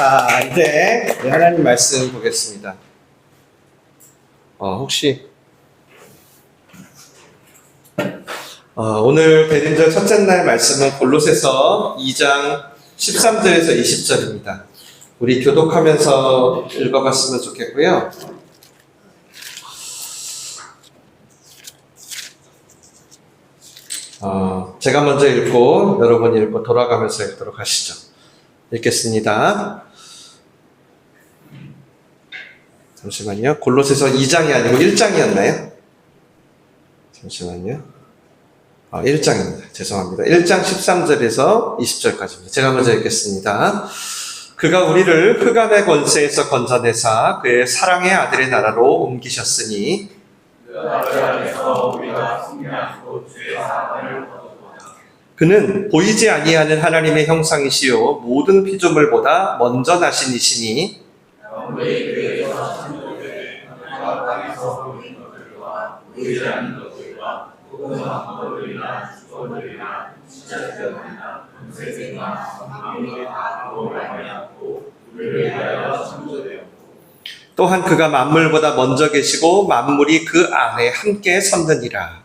자, 이제 하나님 말씀 보겠습니다. 혹시 오늘 대림절 첫째 날 말씀은 골로새서 2장 13절에서 20절입니다. 우리 교독하면서 읽어봤으면 좋겠고요. 제가 먼저 읽고 여러분이 읽고 돌아가면서 읽도록 하시죠. 읽겠습니다. 잠시만요. 골로새서 2장이 아니고 1장이었나요? 잠시만요. 1장입니다. 죄송합니다. 1장 13절에서 20절까지입니다. 제가 먼저 읽겠습니다. 그가 우리를 흑암의 권세에서 건져내사 그의 사랑의 아들의 나라로 옮기셨으니 그는 보이지 아니하는 하나님의 형상이시요 모든 피조물보다 먼저 나신 이시니 또한 그가 만물보다 먼저 계시고 만물이 그 안에 함께 섰느니라.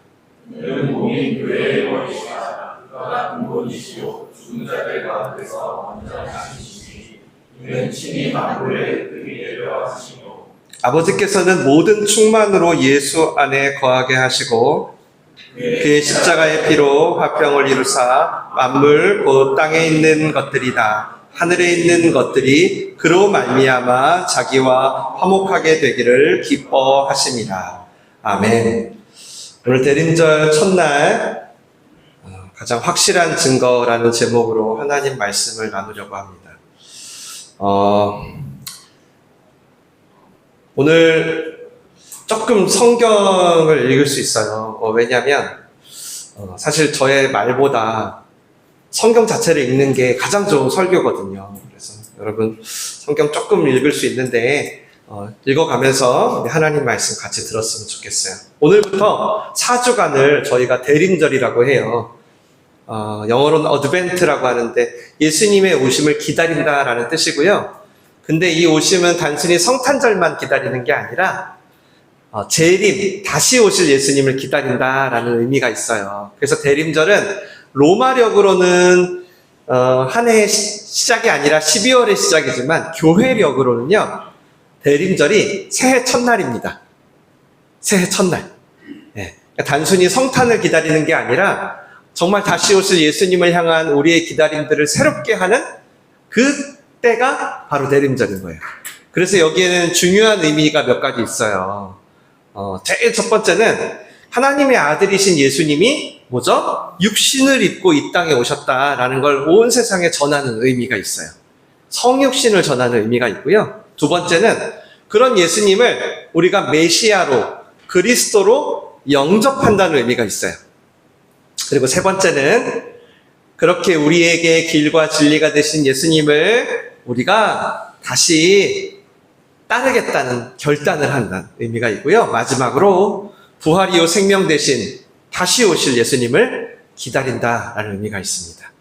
아버지께서는 모든 충만으로 예수 안에 거하게 하시고 그의 십자가의 피로 화평을 이루사 만물 곧 땅에 있는 것들이나 하늘에 있는 것들이 그로 말미암아 자기와 화목하게 되기를 기뻐하심이라. 아멘. 오늘 대림절 첫날 가장 확실한 증거라는 제목으로 하나님 말씀을 나누려고 합니다. 오늘 조금 성경을 읽을 수 있어요. 왜냐하면 사실 저의 말보다 성경 자체를 읽는 게 가장 좋은 설교거든요. 그래서 여러분 성경 조금 읽을 수 있는데 읽어가면서 하나님 말씀 같이 들었으면 좋겠어요. 오늘부터 4주간을 저희가 대림절이라고 해요. 영어로는 어드벤트라고 하는데 예수님의 오심을 기다린다라는 뜻이고요. 근데 이 오심은 단순히 성탄절만 기다리는 게 아니라 재림, 다시 오실 예수님을 기다린다라는 의미가 있어요. 그래서 대림절은 로마력으로는 한 해의 시작이 아니라 12월의 시작이지만 교회력으로는요, 대림절이 새해 첫날입니다. 새해 첫날. 네. 그러니까 단순히 성탄을 기다리는 게 아니라 정말 다시 오실 예수님을 향한 우리의 기다림들을 새롭게 하는 그 때가 바로 대림절인 거예요. 그래서 여기에는 중요한 의미가 몇 가지 있어요. 제일 첫 번째는 하나님의 아들이신 예수님이 뭐죠? 육신을 입고 이 땅에 오셨다라는 걸 온 세상에 전하는 의미가 있어요. 성육신을 전하는 의미가 있고요. 두 번째는 그런 예수님을 우리가 메시아로, 그리스도로 영접한다는 의미가 있어요. 그리고 세 번째는 그렇게 우리에게 길과 진리가 되신 예수님을 우리가 다시 따르겠다는 결단을 한다는 의미가 있고요. 마지막으로 부활이요 생명 대신 다시 오실 예수님을 기다린다라는 의미가 있습니다.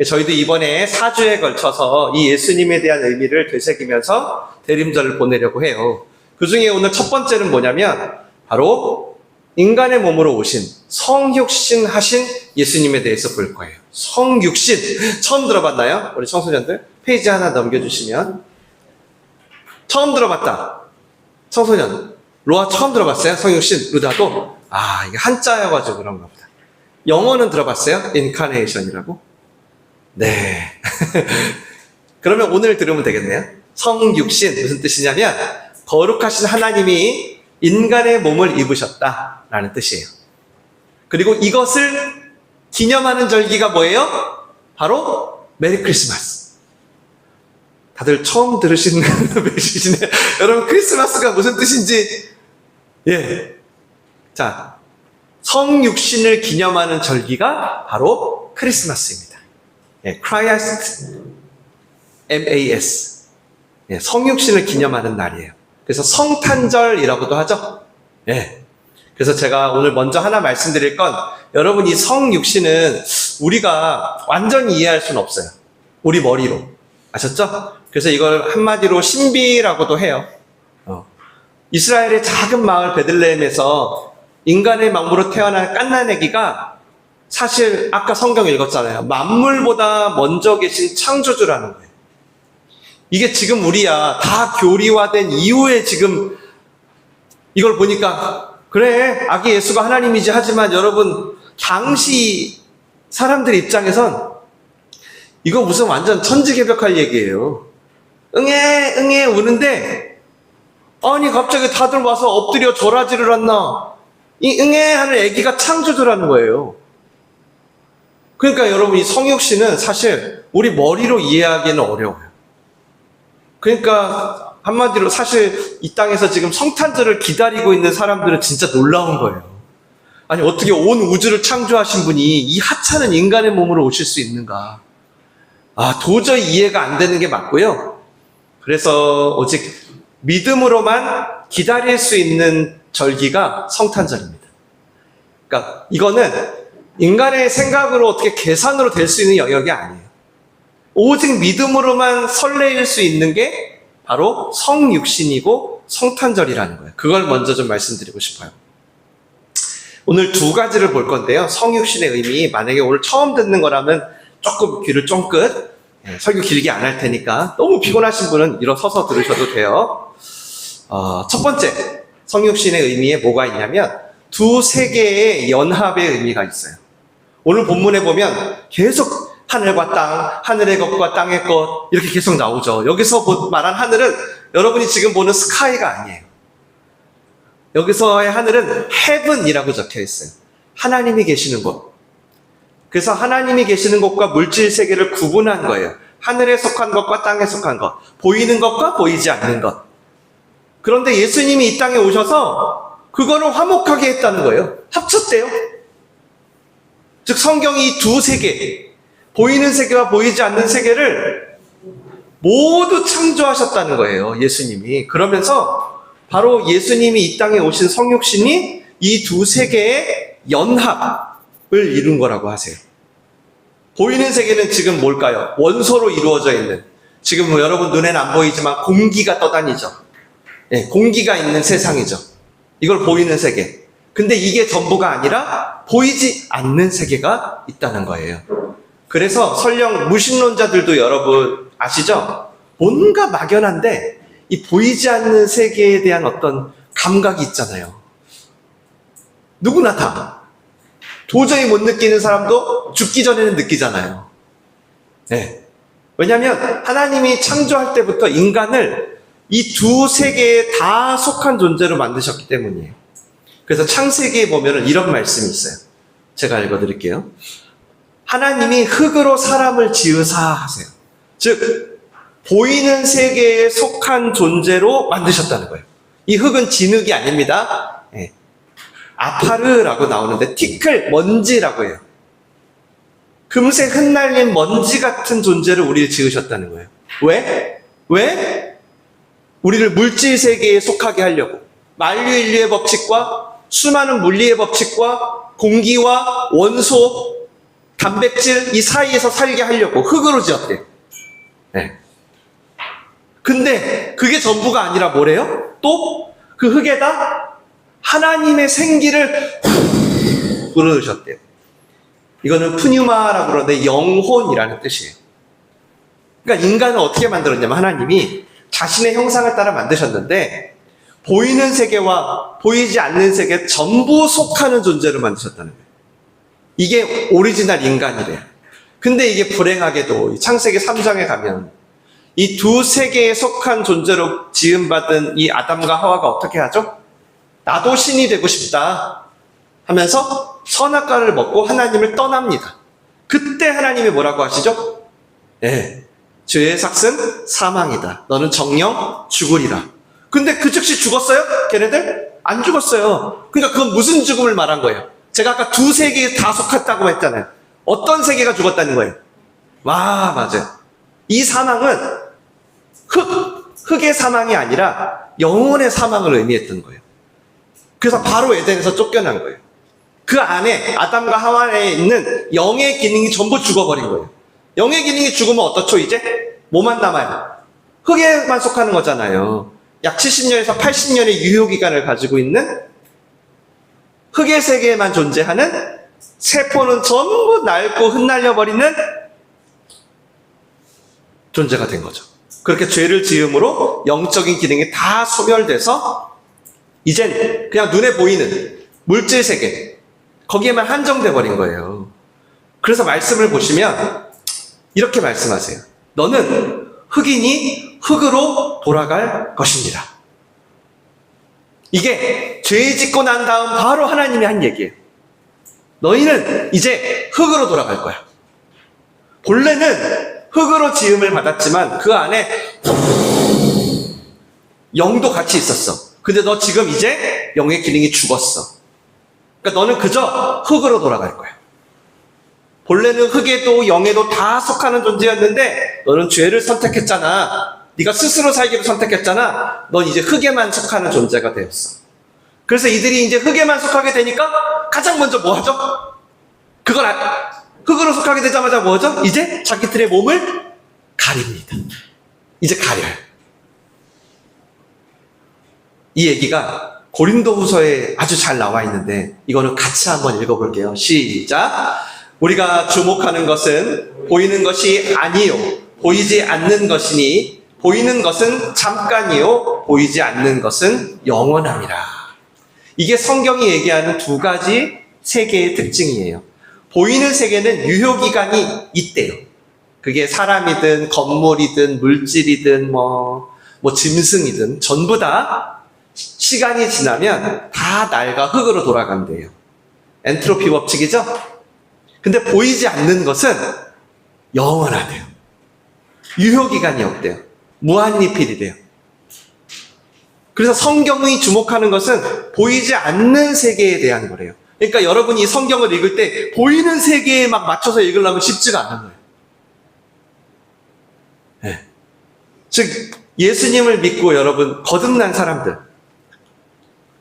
저희도 이번에 4주에 걸쳐서 이 예수님에 대한 의미를 되새기면서 대림절을 보내려고 해요. 그 중에 오늘 첫 번째는 뭐냐면 바로 인간의 몸으로 오신 성육신 하신 예수님에 대해서 볼 거예요. 성육신 처음 들어봤나요? 우리 청소년들 페이지 하나 넘겨주시면 처음 들어봤다. 청소년 로아 처음 들어봤어요? 성육신 루다도? 이게 한자여가지고 그런가 보다. 영어는 들어봤어요? 인카네이션이라고? 네. 그러면 오늘 들으면 되겠네요. 성육신 무슨 뜻이냐면 거룩하신 하나님이 인간의 몸을 입으셨다라는 뜻이에요. 그리고 이것을 기념하는 절기가 뭐예요? 바로 메리 크리스마스. 다들 처음 들으시는 메시지네. 여러분 크리스마스가 무슨 뜻인지 자, 성육신을 기념하는 절기가 바로 크리스마스입니다. 크라이스트 MAS. 성육신을 기념하는 날이에요. 그래서 성탄절이라고도 하죠. 그래서 제가 오늘 먼저 하나 말씀드릴 건 여러분 이 성육신은 우리가 완전히 이해할 수는 없어요. 우리 머리로. 아셨죠? 그래서 이걸 한마디로 신비라고도 해요. 이스라엘의 작은 마을 베들레헴에서 인간의 망부로 태어난 갓난아기가 사실 아까 성경 읽었잖아요. 만물보다 먼저 계신 창조주라는 거예요. 이게 지금 우리야 다 교리화된 이후에 지금 이걸 보니까 그래 아기 예수가 하나님이지 하지만 여러분 당시 사람들 입장에선 이거 무슨 완전 천지개벽할 얘기예요. 응애 응애 우는데 아니 갑자기 다들 와서 엎드려 절하지를 않나. 이 응애 하는 아기가 창조주라는 거예요. 그러니까 여러분 이 성육신은 사실 우리 머리로 이해하기는 어려워요. 그러니까 한마디로 사실 이 땅에서 지금 성탄절을 기다리고 있는 사람들은 진짜 놀라운 거예요. 아니 어떻게 온 우주를 창조하신 분이 이 하찮은 인간의 몸으로 오실 수 있는가. 도저히 이해가 안 되는 게 맞고요. 그래서 오직 믿음으로만 기다릴 수 있는 절기가 성탄절입니다. 그러니까 이거는 인간의 생각으로 어떻게 계산으로 될 수 있는 영역이 아니에요. 오직 믿음으로만 설레일 수 있는 게 바로 성육신이고 성탄절이라는 거예요. 그걸 먼저 좀 말씀드리고 싶어요. 오늘 두 가지를 볼 건데요. 성육신의 의미, 만약에 오늘 처음 듣는 거라면 조금 귀를 쫑긋, 설교 길게 안 할 테니까 너무 피곤하신 분은 일어서서 들으셔도 돼요. 첫 번째, 성육신의 의미에 뭐가 있냐면 두 세계의 연합의 의미가 있어요. 오늘 본문에 보면 계속 하늘과 땅, 하늘의 것과 땅의 것 이렇게 계속 나오죠. 여기서 말한 하늘은 여러분이 지금 보는 스카이가 아니에요. 여기서의 하늘은 heaven이라고 적혀 있어요. 하나님이 계시는 곳. 그래서 하나님이 계시는 곳과 물질 세계를 구분한 거예요. 하늘에 속한 것과 땅에 속한 것, 보이는 것과 보이지 않는 것. 그런데 예수님이 이 땅에 오셔서 그거를 화목하게 했다는 거예요. 합쳤대요. 즉 성경이 이 두 세계, 보이는 세계와 보이지 않는 세계를 모두 창조하셨다는 거예요. 예수님이. 그러면서 바로 예수님이 이 땅에 오신 성육신이 이 두 세계의 연합을 이룬 거라고 하세요. 보이는 세계는 지금 뭘까요? 원소로 이루어져 있는, 지금 여러분 눈에는 안 보이지만 공기가 떠다니죠. 공기가 있는 세상이죠. 이걸 보이는 세계. 근데 이게 전부가 아니라 보이지 않는 세계가 있다는 거예요. 그래서 설령 무신론자들도 여러분 아시죠? 뭔가 막연한데 이 보이지 않는 세계에 대한 어떤 감각이 있잖아요. 누구나 다. 도저히 못 느끼는 사람도 죽기 전에는 느끼잖아요. 왜냐하면 하나님이 창조할 때부터 인간을 이 두 세계에 다 속한 존재로 만드셨기 때문이에요. 그래서 창세기에 보면 이런 말씀이 있어요. 제가 읽어드릴게요. 하나님이 흙으로 사람을 지으사 하세요. 즉 보이는 세계에 속한 존재로 만드셨다는 거예요. 이 흙은 진흙이 아닙니다. 아파르라고 나오는데 티클, 먼지라고 해요. 금세 흩날린 먼지 같은 존재를 우리를 지으셨다는 거예요. 왜? 우리를 물질 세계에 속하게 하려고. 만류인류의 법칙과 수많은 물리의 법칙과 공기와 원소, 단백질 이 사이에서 살게 하려고 흙으로 지었대요. 근데 그게 전부가 아니라 뭐래요? 또 그 흙에다 하나님의 생기를 불어넣으셨대요. 이거는 푸뉴마라고 그러는데 영혼이라는 뜻이에요. 그러니까 인간을 어떻게 만들었냐면 하나님이 자신의 형상을 따라 만드셨는데 보이는 세계와 보이지 않는 세계 전부 속하는 존재를 만드셨다는 거예요. 이게 오리지널 인간이래요. 근데 이게 불행하게도 창세기 3장에 가면 이 두 세계에 속한 존재로 지음받은 이 아담과 하와가 어떻게 하죠? 나도 신이 되고 싶다 하면서 선악과를 먹고 하나님을 떠납니다. 그때 하나님이 뭐라고 하시죠? 죄의 삭은 사망이다. 너는 정령 죽으리라. 근데 그 즉시 죽었어요? 걔네들? 안 죽었어요. 그러니까 그건 무슨 죽음을 말한 거예요? 제가 아까 두 세계에 다 속했다고 했잖아요. 어떤 세계가 죽었다는 거예요? 맞아요. 이 사망은 흙의 사망이 아니라 영혼의 사망을 의미했던 거예요. 그래서 바로 에덴에서 쫓겨난 거예요. 그 안에 아담과 하와에 있는 영의 기능이 전부 죽어버린 거예요. 영의 기능이 죽으면 어떻죠 이제? 뭐만 남아요? 흙에만 속하는 거잖아요. 약 70년에서 80년의 유효기간을 가지고 있는 흙의 세계에만 존재하는 세포는 전부 낡고 흩날려버리는 존재가 된 거죠. 그렇게 죄를 지음으로 영적인 기능이 다 소멸돼서 이젠 그냥 눈에 보이는 물질 세계, 거기에만 한정돼 버린 거예요. 그래서 말씀을 보시면 이렇게 말씀하세요. 너는 흙이니 흙으로 돌아갈 것입니다. 이게 죄 짓고 난 다음 바로 하나님이 한 얘기예요. 너희는 이제 흙으로 돌아갈 거야. 본래는 흙으로 지음을 받았지만 그 안에 영도 같이 있었어. 근데 너 지금 이제 영의 기능이 죽었어. 그러니까 너는 그저 흙으로 돌아갈 거야. 본래는 흙에도 영에도 다 속하는 존재였는데 너는 죄를 선택했잖아. 네가 스스로 살기를 선택했잖아. 넌 이제 흙에만 속하는 존재가 되었어. 그래서 이들이 이제 흙에만 속하게 되니까 가장 먼저 뭐 하죠? 흙으로 속하게 되자마자 뭐 하죠? 이제 자기들의 몸을 가립니다. 이제 가려요. 이 얘기가 고린도후서에 아주 잘 나와 있는데 이거는 같이 한번 읽어볼게요. 시작. 우리가 주목하는 것은 보이는 것이 아니요 보이지 않는 것이니 보이는 것은 잠깐이요 보이지 않는 것은 영원함이라. 이게 성경이 얘기하는 두 가지 세계의 특징이에요. 보이는 세계는 유효기간이 있대요. 그게 사람이든 건물이든 물질이든 뭐 짐승이든 전부 다 시간이 지나면 다 낡아 흙으로 돌아간대요. 엔트로피 법칙이죠? 근데 보이지 않는 것은 영원하대요. 유효기간이 없대요. 무한리필이 돼요. 그래서 성경이 주목하는 것은 보이지 않는 세계에 대한 거래요. 그러니까 여러분이 성경을 읽을 때 보이는 세계에 막 맞춰서 읽으려면 쉽지가 않은 거예요. 네. 즉 예수님을 믿고 여러분 거듭난 사람들,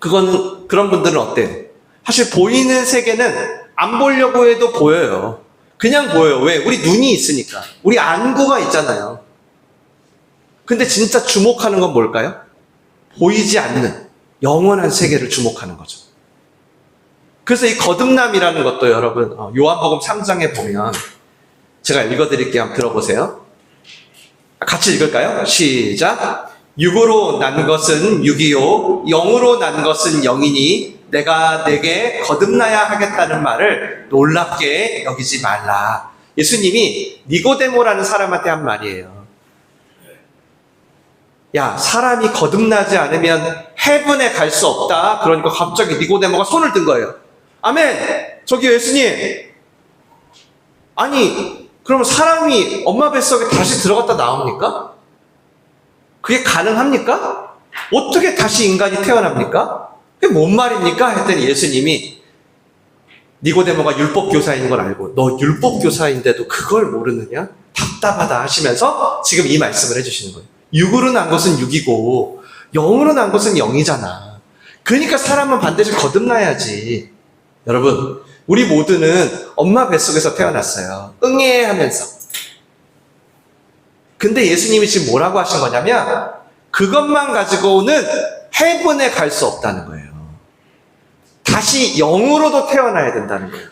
그런 분들은 어때요? 사실 보이는 세계는 안 보려고 해도 보여요. 그냥 보여요. 왜? 우리 눈이 있으니까. 우리 안구가 있잖아요. 근데 진짜 주목하는 건 뭘까요? 보이지 않는 영원한 세계를 주목하는 거죠. 그래서 이 거듭남이라는 것도 여러분 요한복음 3장에 보면 제가 읽어드릴게요. 한번 들어보세요. 같이 읽을까요? 시작. 육으로 난 것은 육이요 영으로 난 것은 영이니 내가 내게 거듭나야 하겠다는 말을 놀랍게 여기지 말라. 예수님이 니고데모라는 사람한테 한 말이에요. 야, 사람이 거듭나지 않으면 헤븐에 갈 수 없다. 그러니까 갑자기 니고데모가 손을 든 거예요. 아멘. 저기 예수님. 아니, 그럼 사람이 엄마 뱃속에 다시 들어갔다 나옵니까? 그게 가능합니까? 어떻게 다시 인간이 태어납니까? 그게 뭔 말입니까? 했더니 예수님이 니고데모가 율법교사인 걸 알고 너 율법교사인데도 그걸 모르느냐? 답답하다 하시면서 지금 이 말씀을 해주시는 거예요. 육으로 난 것은 육이고 영으로 난 것은 영이잖아. 그러니까 사람은 반드시 거듭나야지. 여러분, 우리 모두는 엄마 뱃속에서 태어났어요. 응애하면서. 근데 예수님이 지금 뭐라고 하신 거냐면 그것만 가지고는 헤븐에 갈 수 없다는 거예요. 다시 영으로도 태어나야 된다는 거예요.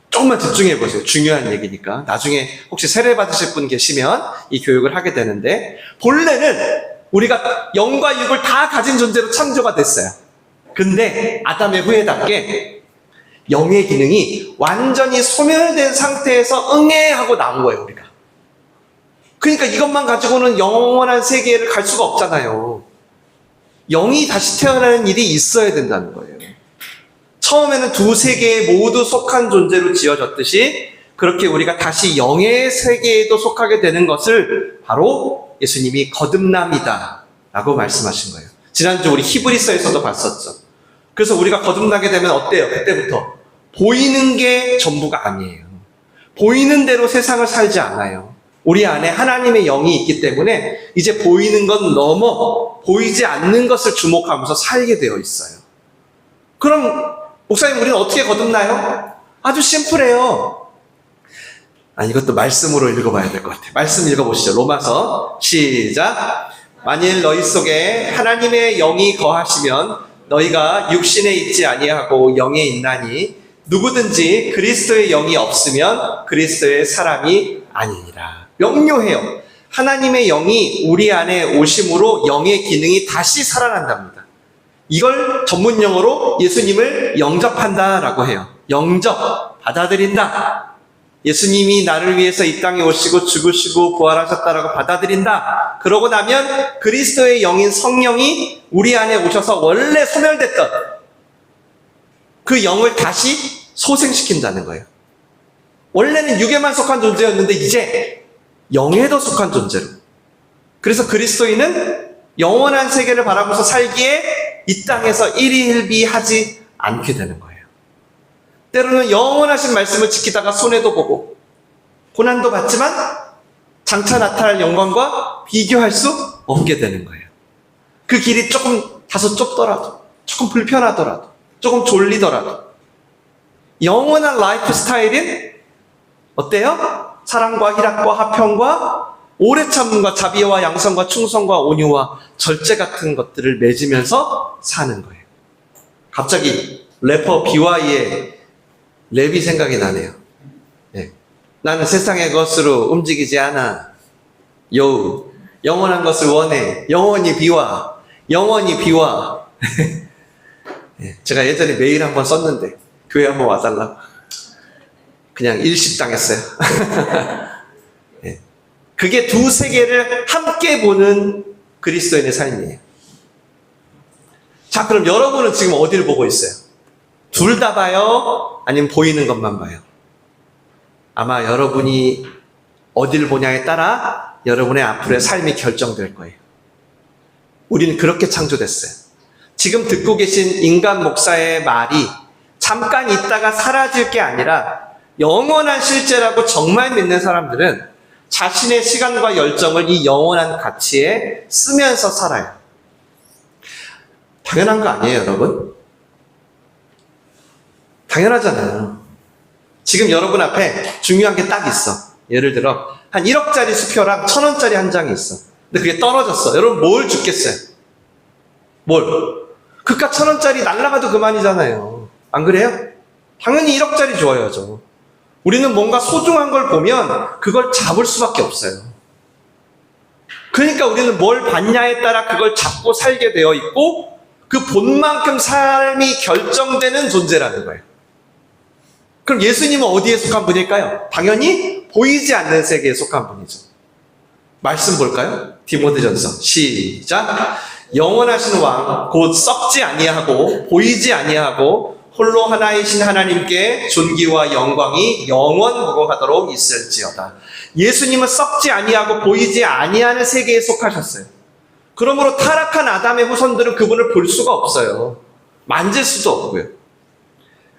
조금만 집중해 보세요. 중요한 얘기니까. 나중에 혹시 세례 받으실 분 계시면 이 교육을 하게 되는데 본래는 우리가 영과 육을 다 가진 존재로 창조가 됐어요. 근데 아담의 후예답게 영의 기능이 완전히 소멸된 상태에서 응애하고 나온 거예요, 우리가. 그러니까 이것만 가지고는 영원한 세계를 갈 수가 없잖아요. 영이 다시 태어나는 일이 있어야 된다는 거예요. 처음에는 두 세계에 모두 속한 존재로 지어졌듯이 그렇게 우리가 다시 영의 세계에도 속하게 되는 것을 바로 예수님이 거듭남이다 라고 말씀하신 거예요. 지난주 우리 히브리서에서도 봤었죠. 그래서 우리가 거듭나게 되면 어때요? 그때부터 보이는 게 전부가 아니에요. 보이는 대로 세상을 살지 않아요. 우리 안에 하나님의 영이 있기 때문에 이제 보이는 건 넘어 보이지 않는 것을 주목하면서 살게 되어 있어요. 그럼 목사님, 우리는 어떻게 거듭나요? 아주 심플해요. 이것도 말씀으로 읽어봐야 될 것 같아요. 말씀 읽어보시죠. 로마서 시작. 만일 너희 속에 하나님의 영이 거하시면 너희가 육신에 있지 아니하고 영에 있나니 누구든지 그리스도의 영이 없으면 그리스도의 사람이 아니니라. 명료해요. 하나님의 영이 우리 안에 오심으로 영의 기능이 다시 살아난답니다. 이걸 전문용어로 예수님을 영접한다라고 해요. 영접, 받아들인다. 예수님이 나를 위해서 이 땅에 오시고 죽으시고 부활하셨다라고 받아들인다. 그러고 나면 그리스도의 영인 성령이 우리 안에 오셔서 원래 소멸됐던 그 영을 다시 소생시킨다는 거예요. 원래는 육에만 속한 존재였는데 이제 영에도 속한 존재로. 그래서 그리스도인은 영원한 세계를 바라보면서 살기에 이 땅에서 일희일비하지 않게 되는 거예요. 때로는 영원하신 말씀을 지키다가 손해도 보고 고난도 받지만 장차 나타날 영광과 비교할 수 없게 되는 거예요. 그 길이 조금 다소 좁더라도, 조금 불편하더라도, 조금 졸리더라도 영원한 라이프 스타일인 어때요? 사랑과 희락과 화평과 오래 참음과 자비와 양성과 충성과 온유와 절제 같은 것들을 맺으면서 사는 거예요. 갑자기 래퍼 BY의 랩이 생각이 나네요. 네. 나는 세상의 것으로 움직이지 않아. 영원한 것을 원해. 영원히 비와. 영원히 비와. 네. 제가 예전에 메일 한번 썼는데 교회 한번 와달라고. 그냥 일십당했어요. 네. 그게 두 세계를 함께 보는 그리스도인의 삶이에요. 자, 그럼 여러분은 지금 어디를 보고 있어요? 둘 다 봐요? 아니면 보이는 것만 봐요? 아마 여러분이 어디를 보냐에 따라 여러분의 앞으로의 삶이 결정될 거예요. 우리는 그렇게 창조됐어요. 지금 듣고 계신 인간 목사의 말이 잠깐 있다가 사라질 게 아니라 영원한 실제라고 정말 믿는 사람들은 자신의 시간과 열정을 이 영원한 가치에 쓰면서 살아요. 당연한 거 아니에요, 여러분? 당연하잖아요. 지금 여러분 앞에 중요한 게 딱 있어. 예를 들어 한 1억짜리 수표랑 1,000원짜리 한 장이 있어. 근데 그게 떨어졌어. 여러분 뭘 줍겠어요? 뭘? 그깟 1,000원짜리 날라가도 그만이잖아요. 안 그래요? 당연히 1억짜리 줘야죠. 우리는 뭔가 소중한 걸 보면 그걸 잡을 수밖에 없어요. 그러니까 우리는 뭘 받냐에 따라 그걸 잡고 살게 되어 있고 그 본만큼 삶이 결정되는 존재라는 거예요. 그럼 예수님은 어디에 속한 분일까요? 당연히 보이지 않는 세계에 속한 분이죠. 말씀 볼까요? 디모데전서 시작. 영원하신 왕 곧 썩지 아니하고 보이지 아니하고 홀로 하나이신 하나님께 존귀와 영광이 영원무궁하도록 있을지어다. 예수님은 썩지 아니하고 보이지 아니하는 세계에 속하셨어요. 그러므로 타락한 아담의 후손들은 그분을 볼 수가 없어요. 만질 수도 없고요.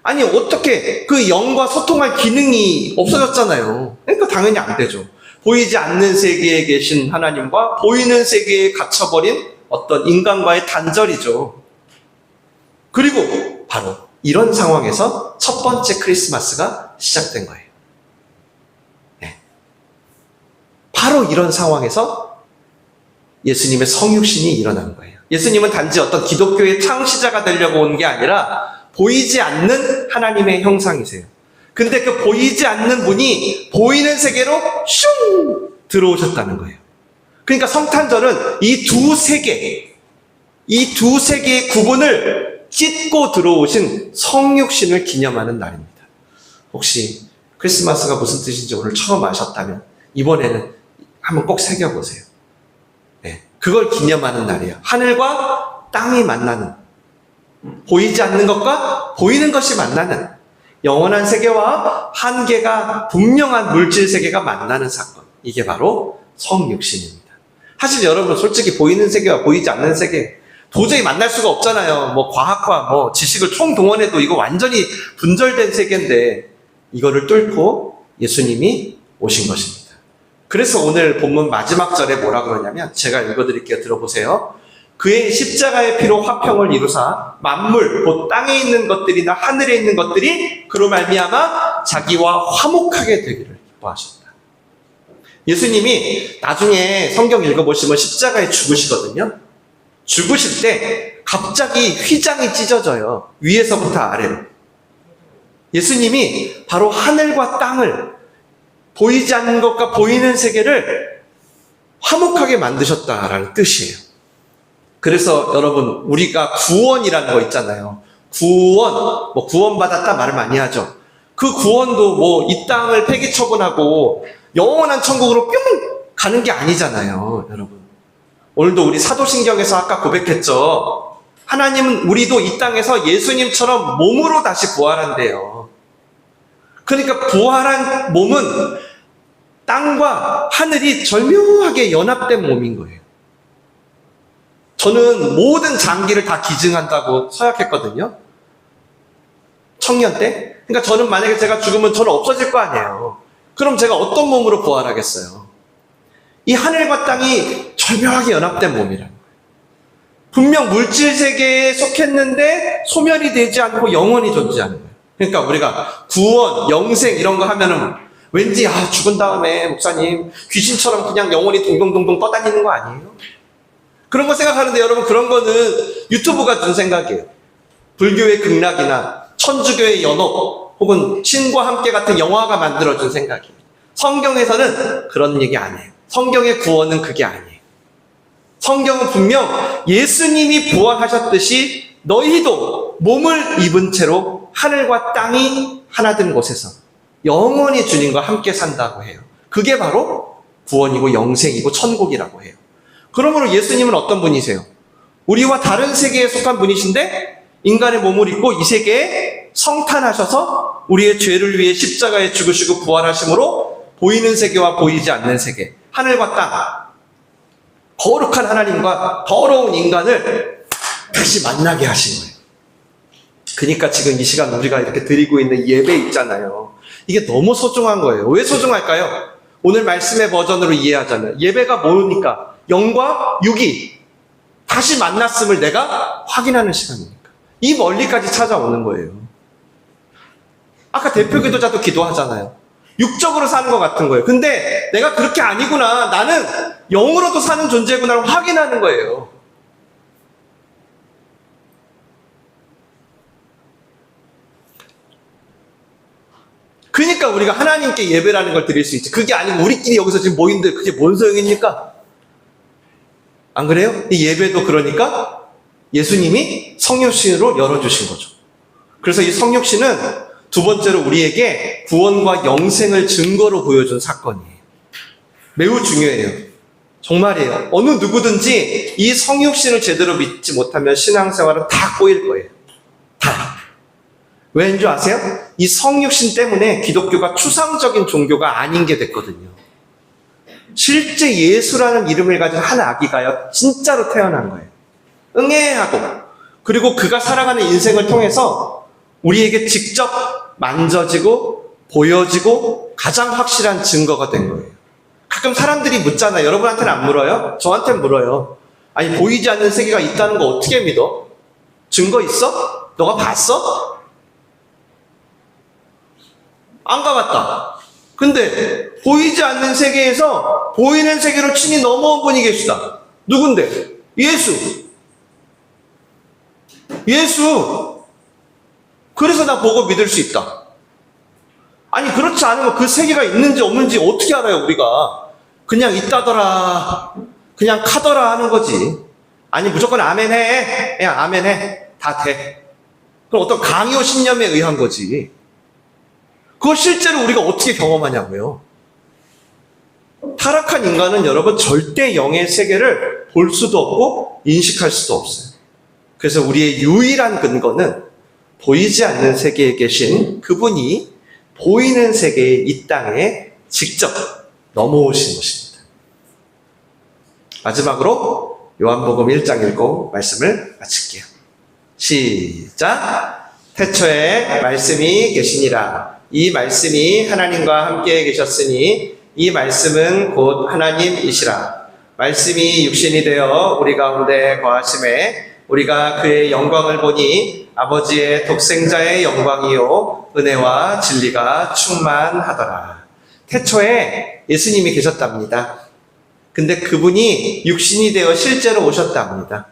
아니 어떻게 그 영과 소통할 기능이 없어졌잖아요. 그러니까 당연히 안 되죠. 보이지 않는 세계에 계신 하나님과 보이는 세계에 갇혀버린 어떤 인간과의 단절이죠. 그리고 바로 이런 상황에서 첫 번째 크리스마스가 시작된 거예요. 네. 바로 이런 상황에서 예수님의 성육신이 일어난 거예요. 예수님은 단지 어떤 기독교의 창시자가 되려고 온 게 아니라 보이지 않는 하나님의 형상이세요. 근데 그 보이지 않는 분이 보이는 세계로 슝 들어오셨다는 거예요. 그러니까 성탄절은 이 두 세계의 구분을 찢고 들어오신 성육신을 기념하는 날입니다. 혹시 크리스마스가 무슨 뜻인지 오늘 처음 아셨다면 이번에는 한번 꼭 새겨보세요. 네, 그걸 기념하는 날이에요. 하늘과 땅이 만나는, 보이지 않는 것과 보이는 것이 만나는 영원한 세계와 한계가 분명한 물질 세계가 만나는 사건. 이게 바로 성육신입니다. 사실 여러분 솔직히 보이는 세계와 보이지 않는 세계 도저히 만날 수가 없잖아요. 뭐 과학과 지식을 총동원해도 이거 완전히 분절된 세계인데 이거를 뚫고 예수님이 오신 것입니다. 그래서 오늘 본문 마지막 절에 뭐라 그러냐면 제가 읽어드릴게요. 들어보세요. 그의 십자가의 피로 화평을 이루사 만물 곧 땅에 있는 것들이나 하늘에 있는 것들이 그로 말미암아 자기와 화목하게 되기를. 기뻐하셨다. 예수님이 나중에 성경 읽어보시면 십자가에 죽으시거든요. 죽으실 때 갑자기 휘장이 찢어져요. 위에서부터 아래로. 예수님이 바로 하늘과 땅을, 보이지 않는 것과 보이는 세계를 화목하게 만드셨다라는 뜻이에요. 그래서 여러분, 우리가 구원이라는 거 있잖아요. 구원받았다 말을 많이 하죠. 그 구원도 이 땅을 폐기 처분하고 영원한 천국으로 뿅 가는 게 아니잖아요, 여러분. 오늘도 우리 사도신경에서 아까 고백했죠. 하나님은 우리도 이 땅에서 예수님처럼 몸으로 다시 부활한대요. 그러니까 부활한 몸은 땅과 하늘이 절묘하게 연합된 몸인 거예요. 저는 모든 장기를 다 기증한다고 서약했거든요. 청년 때. 그러니까 저는 만약에 제가 죽으면 저는 없어질 거 아니에요. 그럼 제가 어떤 몸으로 부활하겠어요? 이 하늘과 땅이 절묘하게 연합된 몸이라는 거예요. 분명 물질 세계에 속했는데 소멸이 되지 않고 영원히 존재하는 거예요. 그러니까 우리가 구원, 영생 이런 거 하면은 왠지 죽은 다음에 목사님 귀신처럼 그냥 영원히 동동동동 떠다니는 거 아니에요? 그런 거 생각하는데 여러분, 그런 거는 유튜브가 준 생각이에요. 불교의 극락이나 천주교의 연옥 혹은 신과 함께 같은 영화가 만들어준 생각이에요. 성경에서는 그런 얘기 안 해요. 성경의 구원은 그게 아니에요. 성경은 분명 예수님이 부활하셨듯이 너희도 몸을 입은 채로 하늘과 땅이 하나 된 곳에서 영원히 주님과 함께 산다고 해요. 그게 바로 구원이고 영생이고 천국이라고 해요. 그러므로 예수님은 어떤 분이세요? 우리와 다른 세계에 속한 분이신데 인간의 몸을 입고 이 세계에 성탄하셔서 우리의 죄를 위해 십자가에 죽으시고 부활하심으로 보이는 세계와 보이지 않는 세계, 하늘과 땅, 거룩한 하나님과 더러운 인간을 다시 만나게 하신 거예요. 그러니까 지금 이 시간 우리가 이렇게 드리고 있는 예배 있잖아요. 이게 너무 소중한 거예요. 왜 소중할까요? 오늘 말씀의 버전으로 이해하자면 예배가 뭐니까? 영과 육이 다시 만났음을 내가 확인하는 시간이니까. 이 멀리까지 찾아오는 거예요. 아까 대표 기도자도 기도하잖아요. 육적으로 사는 것 같은 거예요. 근데 내가 그렇게 아니구나. 나는 영으로도 사는 존재구나를 확인하는 거예요. 그러니까 우리가 하나님께 예배라는 걸 드릴 수 있지. 그게 아니면 우리끼리 여기서 지금 모이는데 그게 뭔 소용입니까? 안 그래요? 이 예배도 그러니까 예수님이 성육신으로 열어주신 거죠. 그래서 이 성육신은 두 번째로 우리에게 구원과 영생을 증거로 보여준 사건이에요. 매우 중요해요. 정말이에요. 어느 누구든지 이 성육신을 제대로 믿지 못하면 신앙생활은 다 꼬일 거예요. 다. 왜인 줄 아세요? 이 성육신 때문에 기독교가 추상적인 종교가 아닌 게 됐거든요. 실제 예수라는 이름을 가진 한 아기가요, 진짜로 태어난 거예요. 응애하고, 그리고 그가 살아가는 인생을 통해서 우리에게 직접 만져지고 보여지고 가장 확실한 증거가 된 거예요. 가끔 사람들이 묻잖아요. 여러분한테는 안 물어요? 저한테는 물어요. 아니, 보이지 않는 세계가 있다는 거 어떻게 믿어? 증거 있어? 너가 봤어? 안 가봤다. 근데 보이지 않는 세계에서 보이는 세계로 친히 넘어온 분이 계시다. 누군데? 예수. 그래서 나 보고 믿을 수 있다. 아니, 그렇지 않으면 그 세계가 있는지 없는지 어떻게 알아요, 우리가? 그냥 있다더라, 그냥 카더라 하는 거지. 아니, 무조건 아멘 해. 그냥 아멘 해. 다 돼. 그럼 어떤 강요 신념에 의한 거지. 그걸 실제로 우리가 어떻게 경험하냐고요. 타락한 인간은 여러분 절대 영의 세계를 볼 수도 없고 인식할 수도 없어요. 그래서 우리의 유일한 근거는 보이지 않는 세계에 계신 그분이 보이는 세계의 이 땅에 직접 넘어오신 것입니다. 마지막으로 요한복음 1장 읽고 말씀을 마칠게요. 시작. 태초에 말씀이 계시니라. 이 말씀이 하나님과 함께 계셨으니 이 말씀은 곧 하나님이시라. 말씀이 육신이 되어 우리 가운데 거하심에 우리가 그의 영광을 보니 아버지의 독생자의 영광이요 은혜와 진리가 충만하더라. 태초에 예수님이 계셨답니다. 근데 그분이 육신이 되어 실제로 오셨답니다.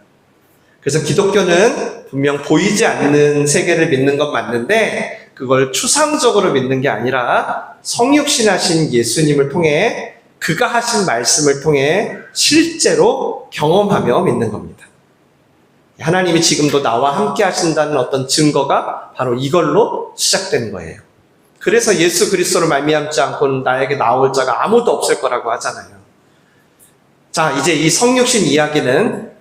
그래서 기독교는 분명 보이지 않는 세계를 믿는 건 맞는데 그걸 추상적으로 믿는 게 아니라 성육신하신 예수님을 통해 그가 하신 말씀을 통해 실제로 경험하며 믿는 겁니다. 하나님이 지금도 나와 함께 하신다는 어떤 증거가 바로 이걸로 시작된 거예요. 그래서 예수 그리스도를 말미암지 않고는 나에게 나올 자가 아무도 없을 거라고 하잖아요. 자, 이제 이 성육신 이야기는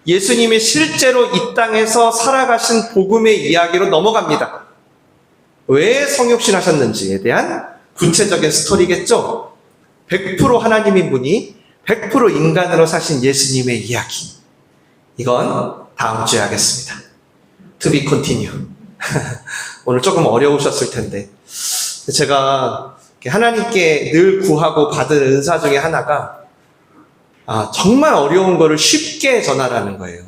예수님이 실제로 이 땅에서 살아가신 복음의 이야기로 넘어갑니다. 왜 성육신 하셨는지에 대한 구체적인 스토리겠죠? 100% 하나님인 분이 100% 인간으로 사신 예수님의 이야기. 이건 다음 주에 하겠습니다. To be continue. 오늘 조금 어려우셨을 텐데. 제가 하나님께 늘 구하고 받은 은사 중에 하나가 정말 어려운 거를 쉽게 전하라는 거예요.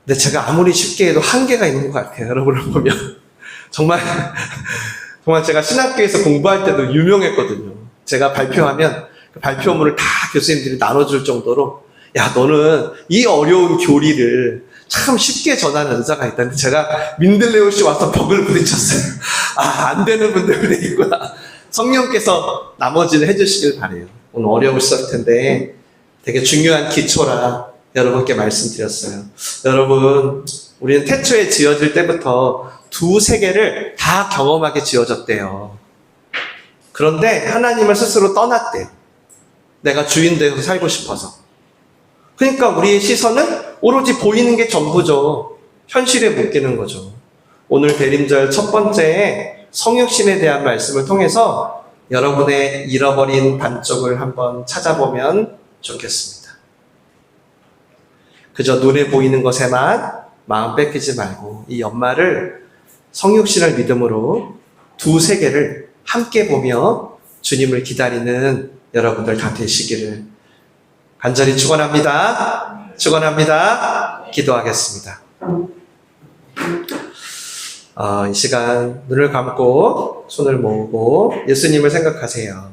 근데 제가 아무리 쉽게 해도 한계가 있는 것 같아요. 여러분을 보면. 정말 제가 신학교에서 공부할 때도 유명했거든요. 제가 발표하면 그 발표문을 다 교수님들이 나눠줄 정도로 야, 너는 이 어려운 교리를 참 쉽게 전하는 은사가 있다는데 제가 민들레옷이 와서 벽을 부딪혔어요. 안 되는 분들이 있구나. 성령께서 나머지를 해주시길 바래요. 오늘 어려우셨을 텐데 되게 중요한 기초라 여러분께 말씀드렸어요. 여러분, 우리는 태초에 지어질 때부터 두 세계를 다 경험하게 지어졌대요. 그런데 하나님을 스스로 떠났대요. 내가 주인 되어서 살고 싶어서. 그러니까 우리의 시선은 오로지 보이는 게 전부죠. 현실에 묶이는 거죠. 오늘 대림절 첫 번째에 성육신에 대한 말씀을 통해서 여러분의 잃어버린 반쪽을 한번 찾아보면 좋겠습니다. 그저 눈에 보이는 것에만 마음 뺏기지 말고 이 연말을 성육신을 믿음으로 두 세계를 함께 보며 주님을 기다리는 여러분들 다 되시기를 간절히 축원합니다. 축원합니다. 기도하겠습니다. 이 시간 눈을 감고 손을 모으고 예수님을 생각하세요.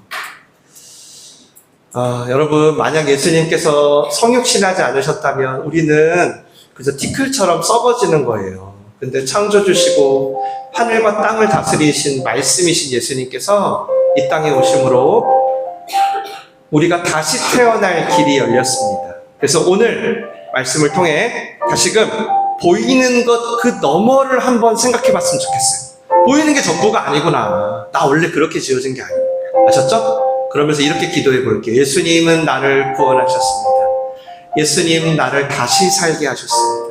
여러분, 만약 예수님께서 성육신하지 않으셨다면 우리는 그저 티끌처럼 썩어지는 거예요. 근데 창조주시고 하늘과 땅을 다스리신 말씀이신 예수님께서 이 땅에 오심으로 우리가 다시 태어날 길이 열렸습니다. 그래서 오늘 말씀을 통해 다시금 보이는 것 그 너머를 한번 생각해 봤으면 좋겠어요. 보이는 게 전부가 아니구나. 나 원래 그렇게 지어진 게 아니에요. 아셨죠? 그러면서 이렇게 기도해 볼게요. 예수님은 나를 구원하셨습니다. 예수님 나를 다시 살게 하셨습니다.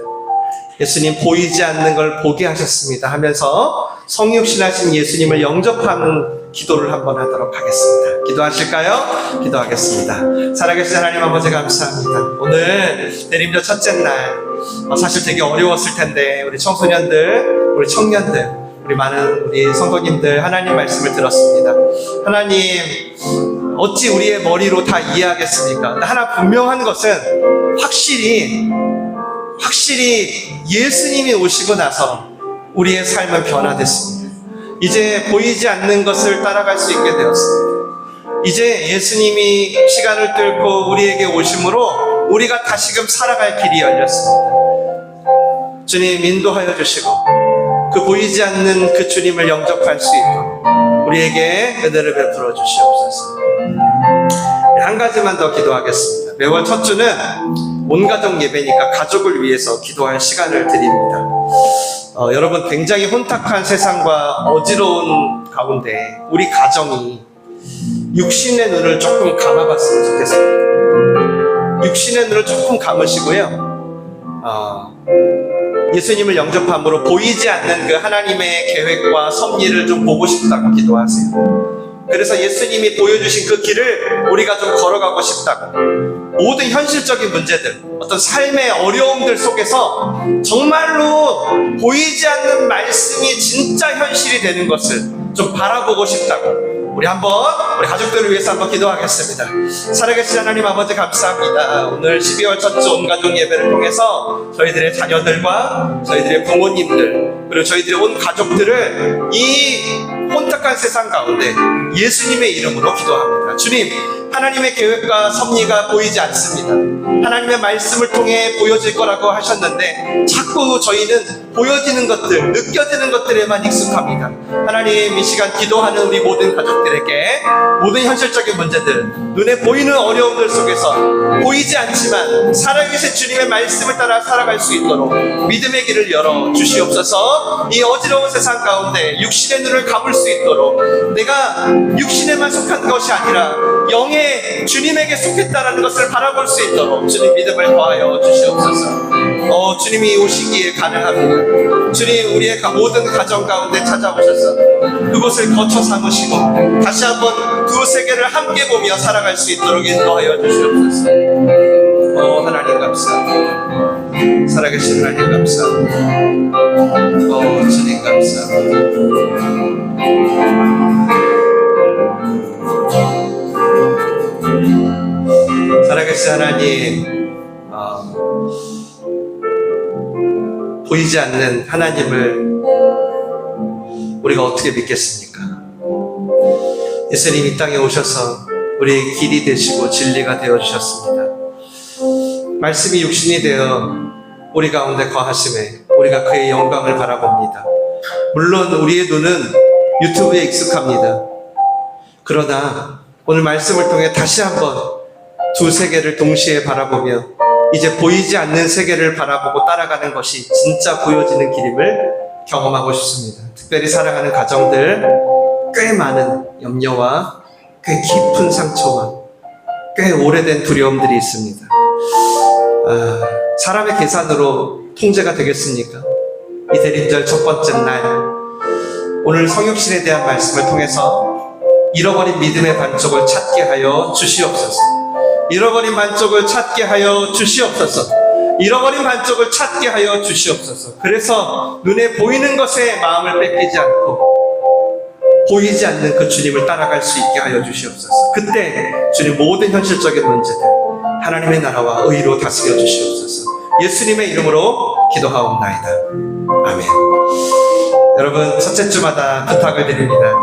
예수님 보이지 않는 걸 보게 하셨습니다 하면서 성육신하신 예수님을 영접하는 기도를 한번 하도록 하겠습니다. 기도하실까요? 기도하겠습니다. 살아계신 하나님 아버지 감사합니다. 오늘 대림절 첫째 날 사실 되게 어려웠을 텐데 우리 청소년들, 우리 청년들, 우리 많은 우리 성도님들 하나님 말씀을 들었습니다. 하나님 어찌 우리의 머리로 다 이해하겠습니까? 근데 하나 분명한 것은 확실히 예수님이 오시고 나서 우리의 삶은 변화됐습니다. 이제 보이지 않는 것을 따라갈 수 있게 되었습니다. 이제 예수님이 시간을 뚫고 우리에게 오심으로 우리가 다시금 살아갈 길이 열렸습니다. 주님 인도하여 주시고 그 보이지 않는 그 주님을 영접할 수 있도록 우리에게 은혜를 베풀어 주시옵소서. 한 가지만 더 기도하겠습니다. 매월 첫 주는 온가족 예배니까 가족을 위해서 기도할 시간을 드립니다. 여러분 굉장히 혼탁한 세상과 어지러운 가운데 우리 가정이 육신의 눈을 조금 감아봤으면 좋겠습니다. 육신의 눈을 조금 감으시고요. 예수님을 영접함으로 보이지 않는 그 하나님의 계획과 섭리를 좀 보고 싶다고 기도하세요. 그래서 예수님이 보여주신 그 길을 우리가 좀 걸어가고 싶다고. 모든 현실적인 문제들, 어떤 삶의 어려움들 속에서 정말로 보이지 않는 말씀이 진짜 현실이 되는 것을 좀 바라보고 싶다고. 우리 우리 가족들을 위해서 한번 기도하겠습니다. 살아계신 하나님 아버지 감사합니다. 오늘 12월 첫째 온가족 예배를 통해서 저희들의 자녀들과 저희들의 부모님들 그리고 저희들의 온 가족들을 이 혼탁한 세상 가운데 예수님의 이름으로 기도합니다. 주님, 하나님의 계획과 섭리가 보이지 않습니다. 하나님의 말씀을 통해 보여질 거라고 하셨는데 자꾸 저희는 보여지는 것들, 느껴지는 것들에만 익숙합니다. 하나님, 이 시간 기도하는 우리 모든 가족들에게 모든 현실적인 문제들, 눈에 보이는 어려움들 속에서 보이지 않지만 살아계신 주님의 말씀을 따라 살아갈 수 있도록 믿음의 길을 열어 주시옵소서. 이 어지러운 세상 가운데 육신의 눈을 감을 수 있도록 내가 육신에만 속한 것이 아니라 영의 주님에게 속했다라는 것을 바라볼 수 있도록 주님 믿음을 더하여 주시옵소서. 주님이 오시기에 가능합니다. 주님, 우리의 모든 가정 가운데 찾아오셔서 그곳을 거처 삼으시고 다시 한번 두 세계를 함께 보며 살아갈 수 있도록 인도하여 주시옵소서. 하나님 감사합니다. 살아계신 하나님 감사합니다. 주님 감사합니다. 살아계신 하나님, 보이지 않는 하나님을 우리가 어떻게 믿겠습니까? 예수님 이 땅에 오셔서 우리의 길이 되시고 진리가 되어주셨습니다. 말씀이 육신이 되어 우리 가운데 거하심에 우리가 그의 영광을 바라봅니다. 물론 우리의 눈은 유튜브에 익숙합니다. 그러나 오늘 말씀을 통해 다시 한번 두 세계를 동시에 바라보며 이제 보이지 않는 세계를 바라보고 따라가는 것이 진짜 보여지는 길임을 경험하고 싶습니다. 특별히 사랑하는 가정들, 꽤 많은 염려와 꽤 깊은 상처와 꽤 오래된 두려움들이 있습니다. 사람의 계산으로 통제가 되겠습니까? 이 대림절 첫 번째 날, 오늘 성육신에 대한 말씀을 통해서 잃어버린 믿음의 반쪽을 찾게 하여 주시옵소서. 잃어버린 반쪽을 찾게 하여 주시옵소서. 잃어버린 반쪽을 찾게 하여 주시옵소서. 그래서 눈에 보이는 것에 마음을 뺏기지 않고 보이지 않는 그 주님을 따라갈 수 있게 하여 주시옵소서. 그때 주님 모든 현실적인 문제들 하나님의 나라와 의로 다스려 주시옵소서. 예수님의 이름으로 기도하옵나이다. 아멘. 여러분, 첫째 주마다 부탁을 드립니다.